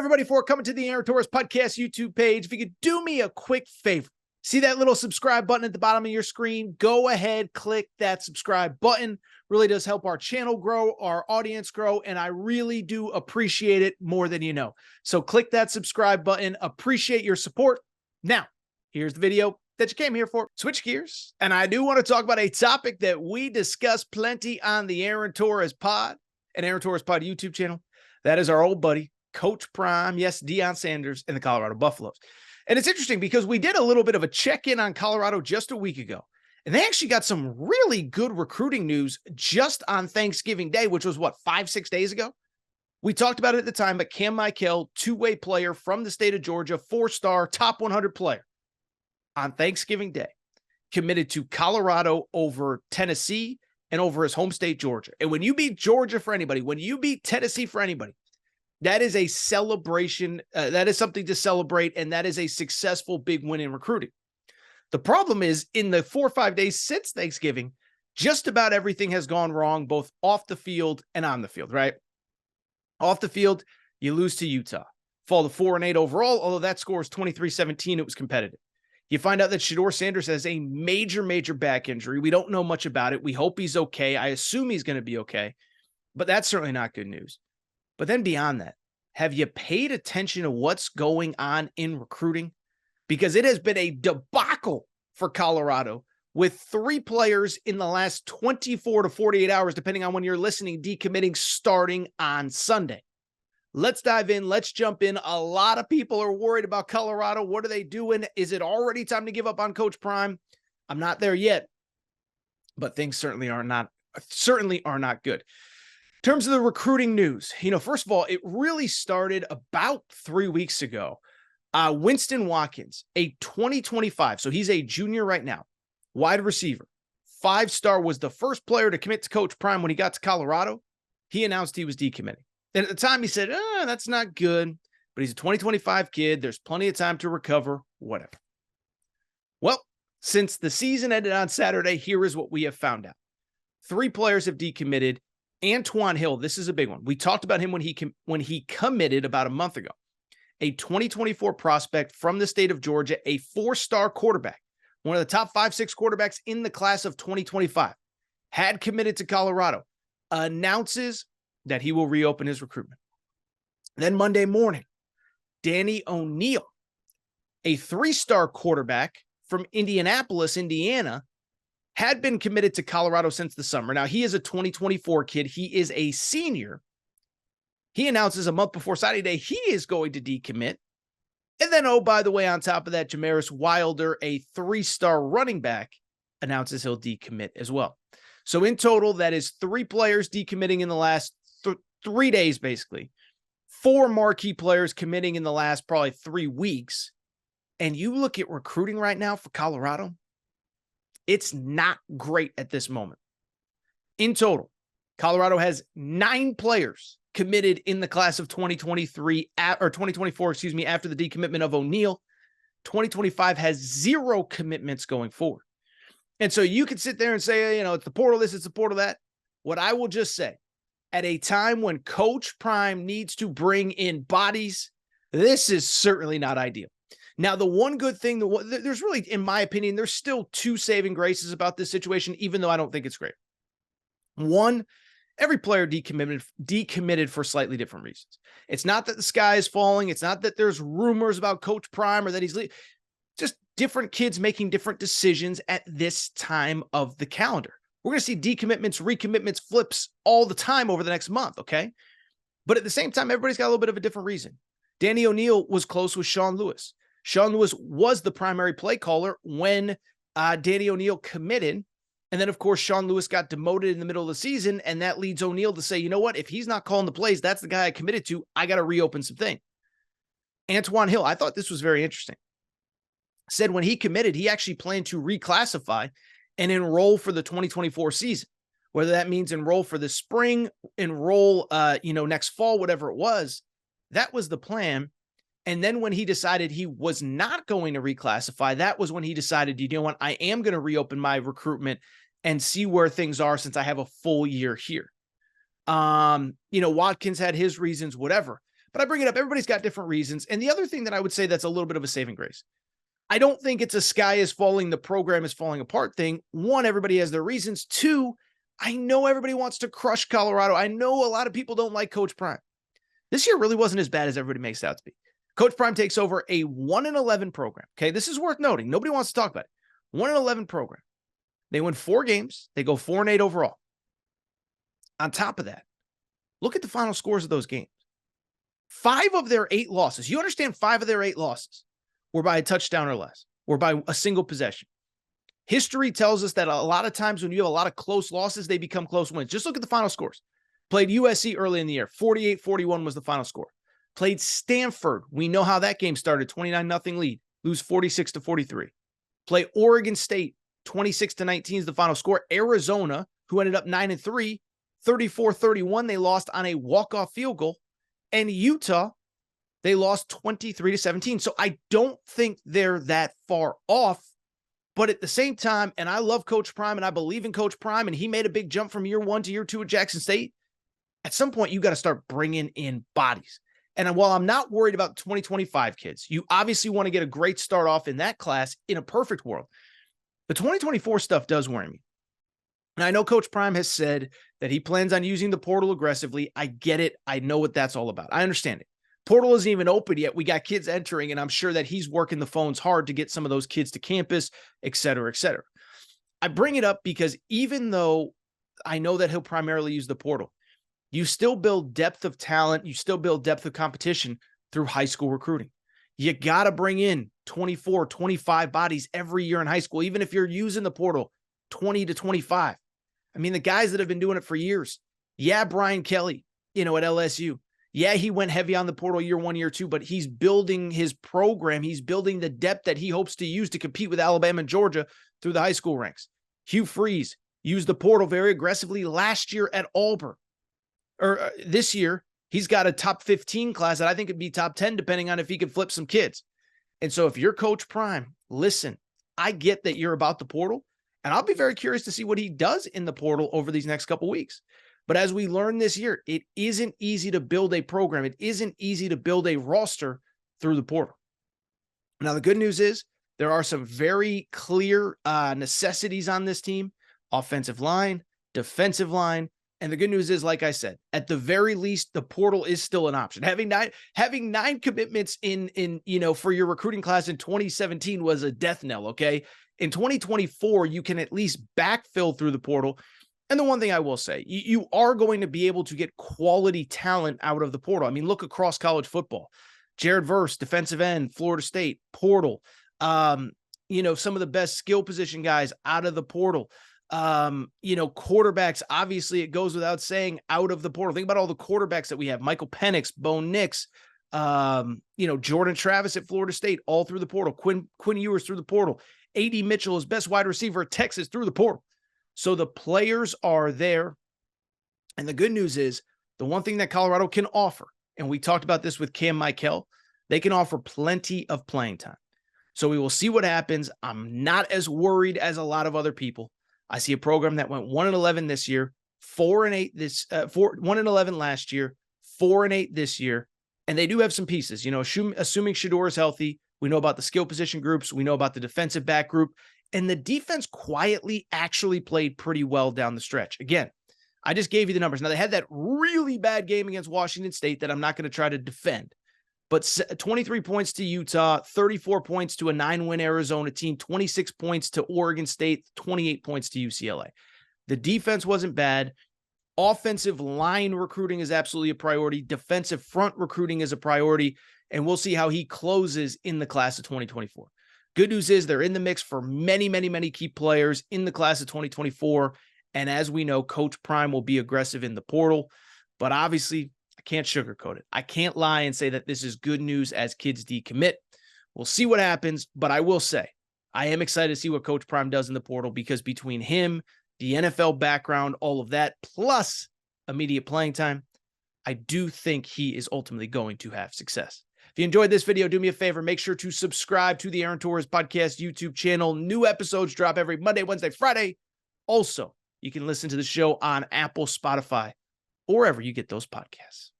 everybody, for coming to the Aaron Torres Podcast YouTube page. If you could do me a quick favor, see that little subscribe button at the bottom of your screen? Go ahead, click that subscribe button. Really does help our channel grow, our audience grow, and I really do appreciate it more than you know. So click that subscribe button. Appreciate your support. Now, here's the video that you came here for. Switch gears, and I do want to talk about a topic that we discuss plenty on the Aaron Torres Pod and Aaron Torres Pod YouTube channel. That is our old buddy, Coach Prime, yes, Deion Sanders, and the Colorado Buffaloes. And it's interesting because we did a little bit of a check-in on Colorado just a week ago, and they actually got some really good recruiting news just on Thanksgiving Day, which was, what, 5-6 days ago? We talked about it at the time, but Cam Michael, two-way player from the state of Georgia, 4-star, top 100 player, on Thanksgiving Day, committed to Colorado over Tennessee and over his home state, Georgia. And when you beat Georgia for anybody, when you beat Tennessee for anybody, that is a celebration. That is something to celebrate, and that is a successful big win in recruiting. The problem is, in the 4 or 5 days since Thanksgiving, just about everything has gone wrong, both off the field and on the field, right? Off the field, you lose to Utah. Fall to 4-8 overall, although that score is 23-17. It was competitive. You find out that Deion Sanders has a major back injury. We don't know much about it. We hope he's okay. I assume he's going to be okay, but that's certainly not good news. But then beyond that, have you paid attention to what's going on in recruiting? Because it has been a debacle for Colorado, with 3 players in the last 24 to 48 hours, depending on when you're listening, decommitting starting on Sunday. Let's dive in. Let's jump in. A lot of people are worried about Colorado. What are they doing? Is it already time to give up on Coach Prime? I'm not there yet, but things certainly are not good. In terms of the recruiting news, first of all, it really started about 3 weeks ago. Winston Watkins, a 2025, so he's a junior right now, wide receiver, 5-star, was the first player to commit to Coach Prime when he got to Colorado. He announced he was decommitting. And at the time he said, that's not good, but he's a 2025 kid. There's plenty of time to recover, whatever. Well, since the season ended on Saturday, here is what we have found out. 3 players have decommitted. Antoine Hill, this is a big one. We talked about him when he committed about a month ago. A 2024 prospect from the state of Georgia, a 4-star quarterback, one of the top 5-6 quarterbacks in the class of 2025, had committed to Colorado, announces that he will reopen his recruitment. Then Monday morning, Danny O'Neal, a 3-star quarterback from Indianapolis, Indiana, had been committed to Colorado since the summer. Now, he is a 2024 kid. He is a senior. He announces a month before signing day he is going to decommit. And then, oh, by the way, on top of that, Jamaris Wilder, a 3-star running back, announces he'll decommit as well. So in total, that is 3 players decommitting in the last 3 days, basically. 4 marquee players committing in the last probably 3 weeks. And you look at recruiting right now for Colorado, it's not great at this moment. In total, Colorado has 9 players committed in the class of 2024, after the decommitment of O'Neal. 2025 has 0 commitments going forward. And so you could sit there and say, it's the portal this, it's the portal that. What I will just say, at a time when Coach Prime needs to bring in bodies, this is certainly not ideal. Now, the one good thing, there's really, in my opinion, there's still 2 saving graces about this situation, even though I don't think it's great. One, every player decommitted for slightly different reasons. It's not that the sky is falling. It's not that there's rumors about Coach Prime or that he's just different kids making different decisions at this time of the calendar. We're going to see decommitments, recommitments, flips all the time over the next month, okay? But at the same time, everybody's got a little bit of a different reason. Danny O'Neal was close with Sean Lewis. Sean Lewis was the primary play caller when Danny O'Neal committed. And then, of course, Sean Lewis got demoted in the middle of the season, and that leads O'Neal to say, you know what? If he's not calling the plays, that's the guy I committed to. I got to reopen some things. Antoine Hill, I thought this was very interesting. Said when he committed, he actually planned to reclassify and enroll for the 2024 season. Whether that means enroll for the spring, enroll, next fall, whatever it was, that was the plan. And then when he decided he was not going to reclassify, that was when he decided, you know what, I am going to reopen my recruitment and see where things are since I have a full year here. Watkins had his reasons, whatever. but I bring it up. Everybody's got different reasons. And the other thing that I would say that's a little bit of a saving grace, I don't think it's a sky is falling, the program is falling apart thing. One, everybody has their reasons. Two, I know everybody wants to crush Colorado. I know a lot of people don't like Coach Prime. This year really wasn't as bad as everybody makes it out to be. Coach Prime takes over a 1-11 program. Okay, this is worth noting. Nobody wants to talk about it. 1-11 program. They win 4 games. They go 4-8 overall. On top of that, look at the final scores of those games. 5 of their 8 losses. You understand 5 of their 8 losses were by a touchdown or less, or by a single possession. History tells us that a lot of times when you have a lot of close losses, they become close wins. Just look at the final scores. Played USC early in the year. 48-41 was the final score. Played Stanford. We know how that game started. 29-0 lead. Lose 46-43. Play Oregon State. 26-19 is the final score. Arizona, who ended up 9-3. 34-31. They lost on a walk-off field goal. And Utah, they lost 23-17. So I don't think they're that far off. But at the same time, and I love Coach Prime, and I believe in Coach Prime, and he made a big jump from year 1 to year 2 at Jackson State. At some point, you got to start bringing in bodies. And while I'm not worried about 2025 kids, you obviously want to get a great start off in that class in a perfect world. The 2024 stuff does worry me. And I know Coach Prime has said that he plans on using the portal aggressively. I get it. I know what that's all about. I understand it. Portal isn't even open yet. We got kids entering, and I'm sure that he's working the phones hard to get some of those kids to campus, et cetera, et cetera. I bring it up because even though I know that he'll primarily use the portal, you still build depth of talent. You still build depth of competition through high school recruiting. You got to bring in 24, 25 bodies every year in high school, even if you're using the portal 20 to 25. I mean, the guys that have been doing it for years. Yeah, Brian Kelly, at LSU. Yeah, he went heavy on the portal year 1, year 2, but he's building his program. He's building the depth that he hopes to use to compete with Alabama and Georgia through the high school ranks. Hugh Freeze used the portal very aggressively last year at Auburn. This year, he's got a top 15 class that I think could be top 10, depending on if he can flip some kids. And so if you're Coach Prime, listen, I get that you're about the portal, and I'll be very curious to see what he does in the portal over these next couple weeks. But as we learned this year, it isn't easy to build a program. It isn't easy to build a roster through the portal. Now, the good news is there are some very clear necessities on this team: offensive line, defensive line. And the good news is, like I said, at the very least, the portal is still an option. Having nine commitments in for your recruiting class in 2017 was a death knell. Okay. In 2024, you can at least backfill through the portal. And the one thing I will say, you are going to be able to get quality talent out of the portal. I mean, look across college football. Jared Verse, defensive end, Florida State, portal. Some of the best skill position guys out of the portal. Quarterbacks, obviously it goes without saying, out of the portal. Think about all the quarterbacks that we have: Michael Penix, Bo Nix, Jordan Travis at Florida State, all through the portal. Quinn Ewers through the portal. A.D. Mitchell is best wide receiver at Texas through the portal. So the players are there. And the good news is, the one thing that Colorado can offer, and we talked about this with Cam Michael, they can offer plenty of playing time. So we will see what happens. I'm not as worried as a lot of other people. I see a program that went 1-11 this year, 1-11 last year, 4-8 this year. And they do have some pieces, assuming Shedeur is healthy. We know about the skill position groups. We know about the defensive back group. And the defense quietly actually played pretty well down the stretch. Again, I just gave you the numbers. Now, they had that really bad game against Washington State that I'm not going to try to defend. But 23 points to Utah, 34 points to a 9-win Arizona team, 26 points to Oregon State, 28 points to UCLA. The defense wasn't bad. Offensive line recruiting is absolutely a priority. Defensive front recruiting is a priority. And we'll see how he closes in the class of 2024. Good news is they're in the mix for many, many, many key players in the class of 2024. And as we know, Coach Prime will be aggressive in the portal. But obviously, I can't sugarcoat it. I can't lie and say that this is good news as kids decommit. We'll see what happens. But I will say, I am excited to see what Coach Prime does in the portal, because between him, the NFL background, all of that, plus immediate playing time, I do think he is ultimately going to have success. If you enjoyed this video, do me a favor. Make sure to subscribe to the Aaron Torres Podcast YouTube channel. New episodes drop every Monday, Wednesday, Friday. Also, you can listen to the show on Apple, Spotify, or wherever you get those podcasts.